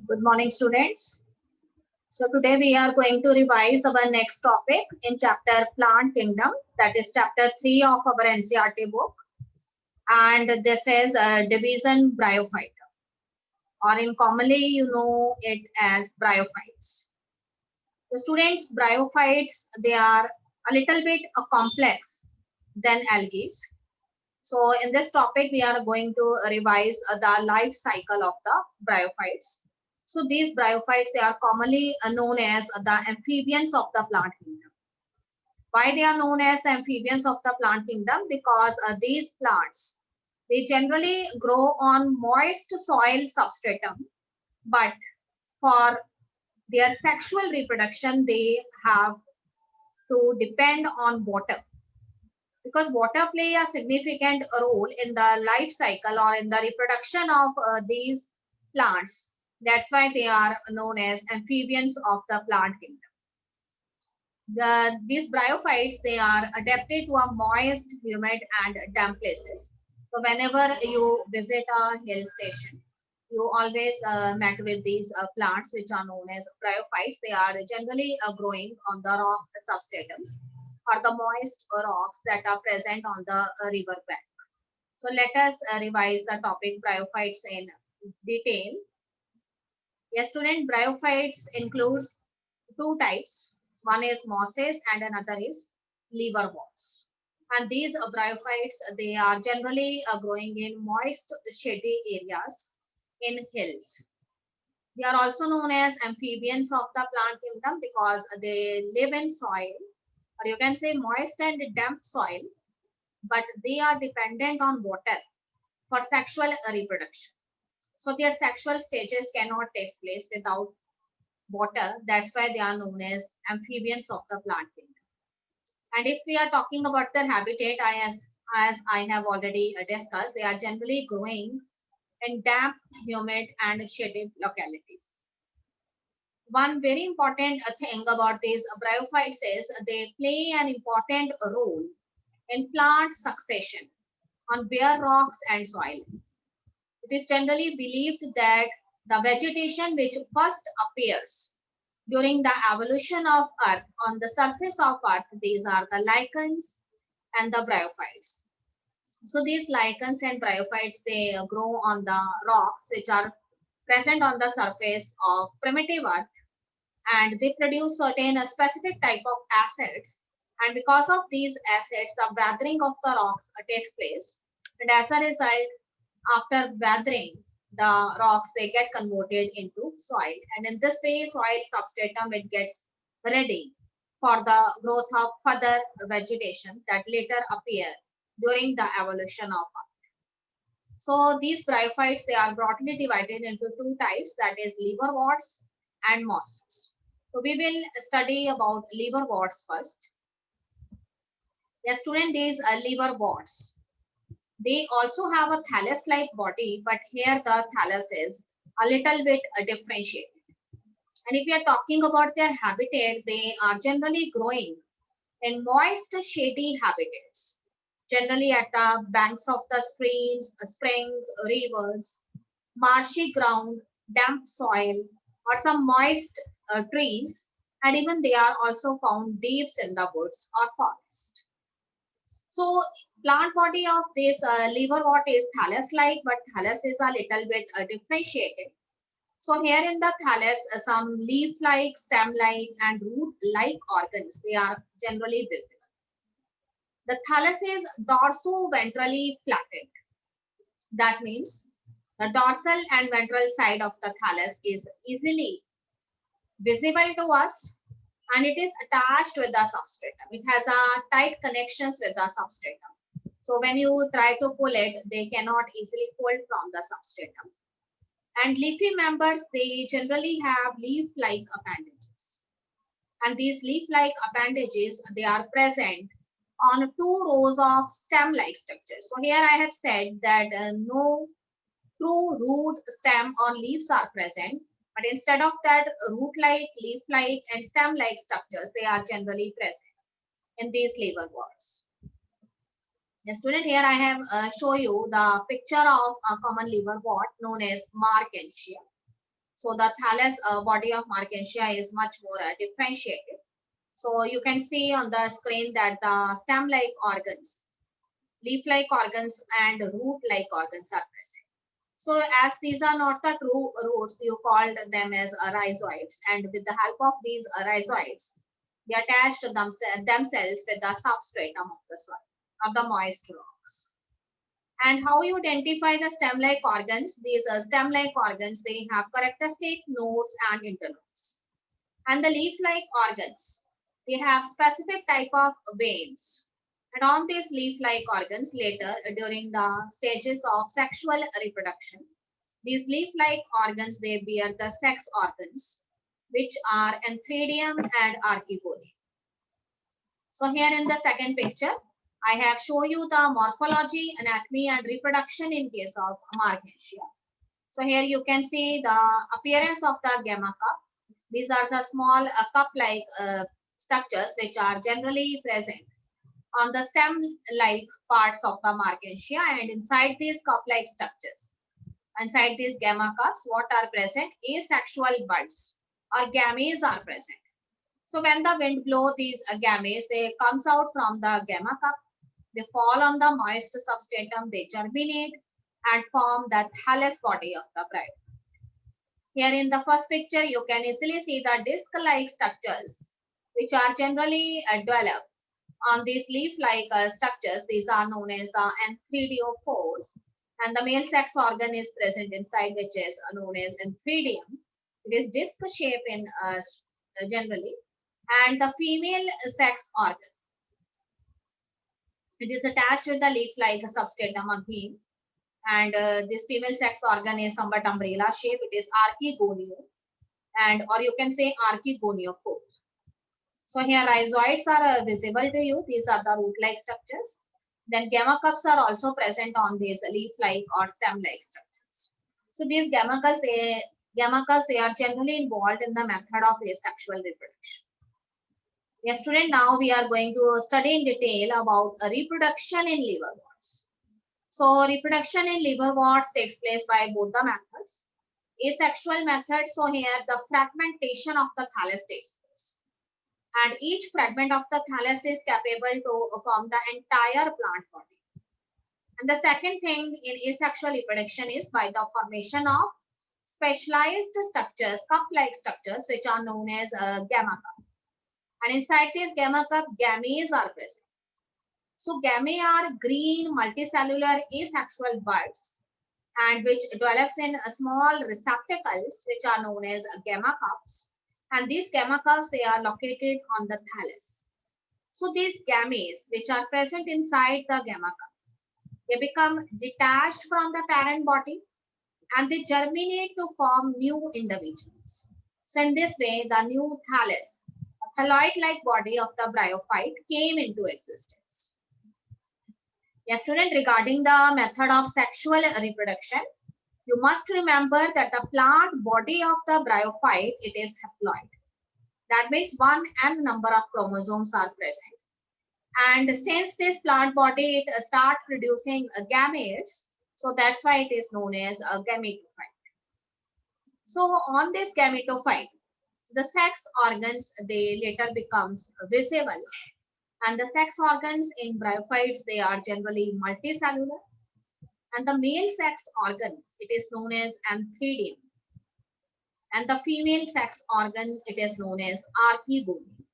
Good morning, students. So today we are going to revise our next topic in chapter Plant Kingdom, that is chapter 3 of our NCERT book. And this is division bryophyte, or in commonly you know it as bryophytes. The students, bryophytes, they are a little bit complex than algae. So in this topic, we are going to revise the life cycle of the bryophytes. So these bryophytes, they are commonly known as the amphibians of the plant kingdom. Why they are known as the amphibians of the plant kingdom? Because these plants, they generally grow on moist soil substratum, but for their sexual reproduction, they have to depend on water, because water play a significant role in the life cycle or in the reproduction of these plants. That's why they are known as amphibians of the plant kingdom. These bryophytes, they are adapted to a moist, humid, and damp places. So whenever you visit a hill station, you always met with these plants which are known as bryophytes. They are generally growing on the rock substratums or the moist rocks that are present on the river bank. So let us revise the topic bryophytes in detail. Yes, student, bryophytes includes two types. One is mosses and another is liverworts. And these bryophytes, they are generally growing in moist, shady areas in hills. They are also known as amphibians of the plant kingdom because they live in soil, or you can say moist and damp soil, but they are dependent on water for sexual reproduction. So their sexual stages cannot take place without water. That's why they are known as amphibians of the plant kingdom. And if we are talking about their habitat, as I have already discussed, they are generally growing in damp, humid, and shaded localities. One very important thing about these bryophytes is they play an important role in plant succession on bare rocks and soil. It is generally believed that the vegetation which first appears during the evolution of Earth on the surface of Earth, these are the lichens and the bryophytes. So these lichens and bryophytes, they grow on the rocks which are present on the surface of primitive Earth, and they produce certain specific type of acids. And because of these acids, the weathering of the rocks takes place. And as a result, after weathering, the rocks, they get converted into soil. And in this way, soil substratum, it gets ready for the growth of further vegetation that later appear during the evolution of Earth. So these bryophytes, they are broadly divided into two types, that is liverworts and mosses. So we will study about liverworts first. Yes, student, these liverworts, they also have a thallus-like body, but here the thallus is a little bit differentiated. And if we are talking about their habitat, they are generally growing in moist, shady habitats, generally at the banks of the streams, springs, rivers, marshy ground, damp soil, or some moist trees, and even they are also found deep in the woods or forest. So plant body of this liverwort is thallus-like, but thallus is a little bit differentiated. So here in the thallus, some leaf-like, stem-like, and root-like organs, they are generally visible. The thallus is dorso-ventrally flattened. That means the dorsal and ventral side of the thallus is easily visible to us, and it is attached with the substratum. It has a tight connections with the substratum. So when you try to pull it, they cannot easily pull from the substratum. And leafy members, they generally have leaf-like appendages. And these leaf-like appendages, they are present on two rows of stem-like structures. So here I have said that no true root, stem, or leaves are present, but instead of that, root-like, leaf-like, and stem-like structures, they are generally present in these liverworts. The student, here I have show you the picture of a common liverwort known as Markensia. So the thallus body of Markensia is much more differentiated. So you can see on the screen that the stem-like organs, leaf-like organs and root-like organs are present. So as these are not the true roots, you called them as rhizoids, and with the help of these rhizoids, they attached themselves with the substratum of the soil, of the moist rocks. And how you identify the stem-like organs? These stem-like organs, they have characteristic nodes and internodes. And the leaf-like organs, they have specific type of veins. And on these leaf-like organs, later during the stages of sexual reproduction, these leaf-like organs, they bear the sex organs, which are antheridium and archegonium. So here in the second picture, I have shown you the morphology, anatomy, and reproduction in case of Markensia. So here you can see the appearance of the gamma cup. These are the small cup-like structures which are generally present on the stem-like parts of the Markensia, and inside these cup-like structures, inside these gamma cups, what are present? Asexual buds or gametes are present. So when the wind blows these gametes, they comes out from the gamma cup, they fall on the moist substratum, they germinate and form the thallus body of the bride. Here in the first picture, you can easily see the disc-like structures, which are generally developed on these leaf-like structures. These are known as the anthridiophores, and the male sex organ is present inside, which is known as antheridium. It is disc shape in generally, and the female sex organ, it is attached with the leaf-like substratum again, and this female sex organ is somewhat umbrella shape. It is archegonium, and or you can say archegoniophore. So here rhizoids are visible to you. These are the root-like structures. Then gamma cups are also present on these leaf-like or stem-like structures. So these gamma cups, they are generally involved in the method of asexual reproduction. Yes, student, now we are going to study in detail about reproduction in liverworts. So reproduction in liverworts takes place by both the methods. Asexual method, so here the fragmentation of the thallus takes place. And each fragment of the thallus is capable to form the entire plant body. And the second thing in asexual reproduction is by the formation of specialized structures, cup-like structures, which are known as gamma cup. And inside this gamma cup, gametes are present. So gametes are green multicellular asexual buds, and which develops in small receptacles, which are known as gamma cups. And these gamma cups, they are located on the thallus. So these gametes, which are present inside the gamma cup, they become detached from the parent body and they germinate to form new individuals. So in this way, the new thallus, a thalloid-like body of the bryophyte, came into existence. Yes, student, regarding the method of sexual reproduction, you must remember that the plant body of the bryophyte, it is haploid. That means one n number of chromosomes are present. And since this plant body, it start producing gametes, so that's why it is known as a gametophyte. So on this gametophyte, the sex organs, they later becomes visible. And the sex organs in bryophytes, they are generally multicellular. And the male sex organ, it is known as antheridium. And the female sex organ, it is known as archegonium.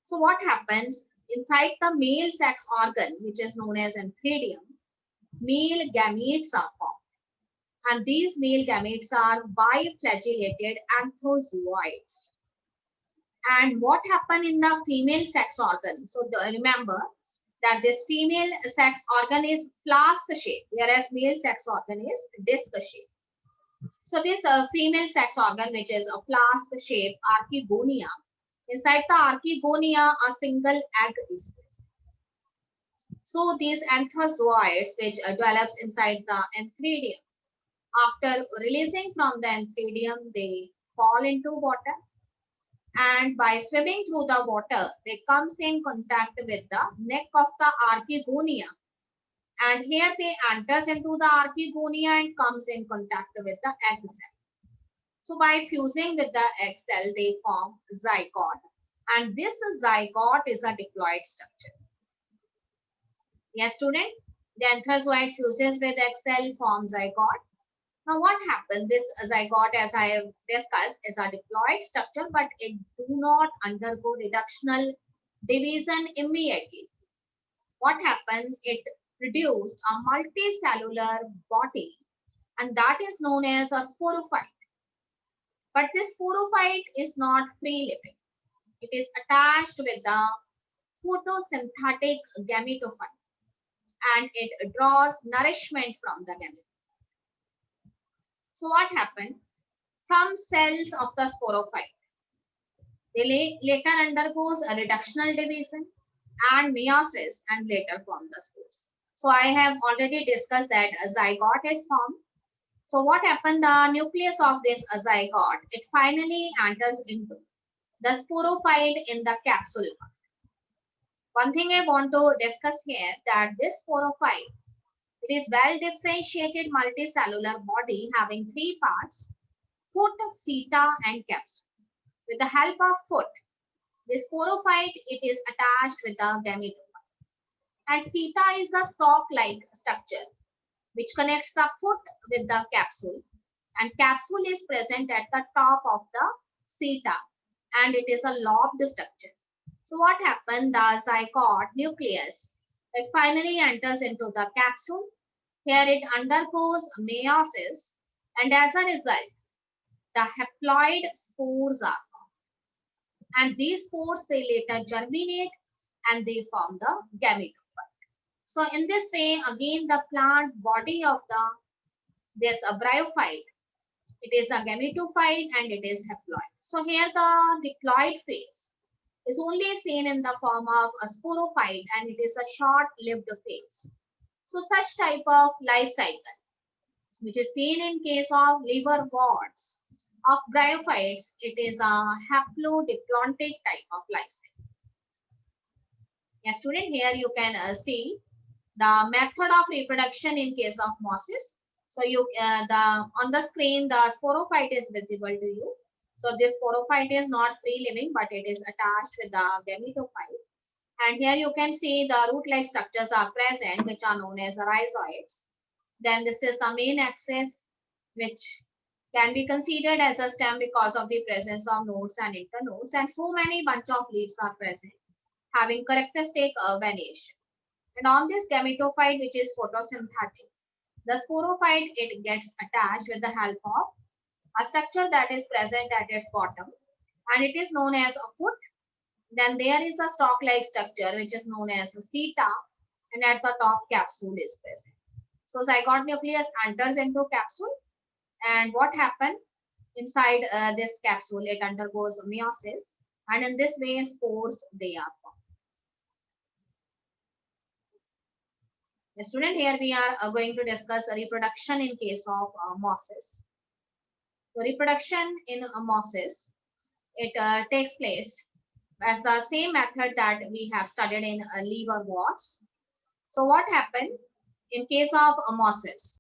So what happens inside the male sex organ, which is known as antheridium, male gametes are formed. And these male gametes are biflagellated anthozoids. And what happened in the female sex organ? So remember that this female sex organ is flask shape, whereas male sex organ is disc shape. So this female sex organ, which is a flask shape archegonia, inside the archegonia, a single egg is present. So these anthozoids, which develops inside the antheridium, after releasing from the antheridium, they fall into water. And by swimming through the water, they comes in contact with the neck of the archegonia. And here they enters into the archegonia and comes in contact with the egg cell. So by fusing with the egg cell, they form zygote. And this zygote is a diploid structure. Yes, student? The anthrazoid fuses with egg cell, forms zygote. Now what happened? This zygote, as I have discussed, is a diploid structure, but it do not undergo reductional division immediately. What happened? It produced a multicellular body, and that is known as a sporophyte. But this sporophyte is not free living. It is attached with the photosynthetic gametophyte, and it draws nourishment from the gamete. So what happened? Some cells of the sporophyte, they later undergoes a reductional division and meiosis and later form the spores. So I have already discussed that a zygote is formed. So what happened? The nucleus of this zygote, it finally enters into the sporophyte in the capsule. One thing I want to discuss here, that this sporophyte, it is well differentiated multicellular body having three parts: foot, seta, and capsule. With the help of foot, the sporophyte, it is attached with the gametophyte. And seta is the stalk-like structure which connects the foot with the capsule. And capsule is present at the top of the seta, and it is a lobed structure. So what happened? The zygote nucleus, it finally enters into the capsule. Here it undergoes meiosis, and as a result, the haploid spores are formed. And these spores, they later germinate and they form the gametophyte. So in this way, again, the plant body of this bryophyte, it is a gametophyte and it is haploid. So here the diploid phase is only seen in the form of a sporophyte, and it is a short-lived phase. So such type of life cycle, which is seen in case of liverworts of bryophytes, it is a haplodiplontic type of life cycle. Yeah, student, here you can see the method of reproduction in case of mosses. So you on the screen the sporophyte is visible to you. So this sporophyte is not free living, but it is attached with the gametophyte. And here you can see the root-like structures are present, which are known as rhizoids. Then this is the main axis, which can be considered as a stem because of the presence of nodes and internodes, and so many bunch of leaves are present, having characteristic venation. And on this gametophyte, which is photosynthetic, the sporophyte, it gets attached with the help of a structure that is present at its bottom, and it is known as a foot. Then there is a stalk-like structure which is known as a seta, and at the top capsule is present. So zygote nucleus enters into capsule, and what happened inside this capsule? It undergoes meiosis, and in this way spores they are formed. The student, here we are going to discuss reproduction in case of mosses. So reproduction in mosses, it takes place as the same method that we have studied in liverworts. So what happened in case of mosses?